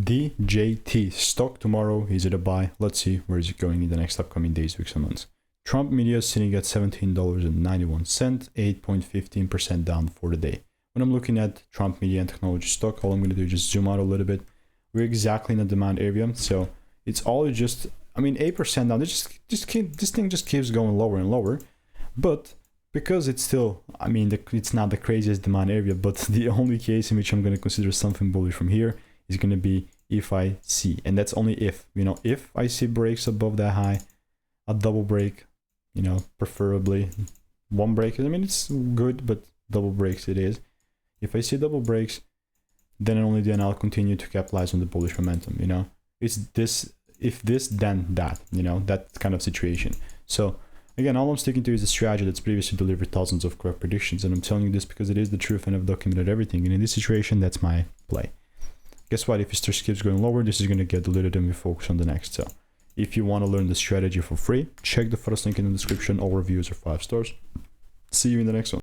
DJT stock tomorrow. Is it a buy? Let's see where is it going in the next upcoming days, weeks, and months. Trump Media sitting at $17.91, 8.15% down for the day. When I'm looking at Trump Media and technology stock, all I'm going to do is just zoom out a little bit. We're exactly in the demand area, so it's all just, I mean, 8% down. This thing just keeps going lower and lower, but because it's still, I mean, it's not the craziest demand area, but the only case in which I'm going to consider something bullish from here is going to be if I see, and that's only if, if I see breaks above that high, a double break, preferably one break. I mean, it's good, but double breaks it is. If I see double breaks, then and only then I'll continue to capitalize on the bullish momentum. It's this, if this, then that, that kind of situation. So again, all I'm sticking to is a strategy that's previously delivered thousands of correct predictions, and I'm telling you this because it is the truth and I've documented everything. And in this situation, that's my play. Guess what? If it still keeps going lower, this is going to get diluted and we focus on the next. So if you want to learn the strategy for free, check the first link in the description. All reviews are 5 stars. See you in the next one.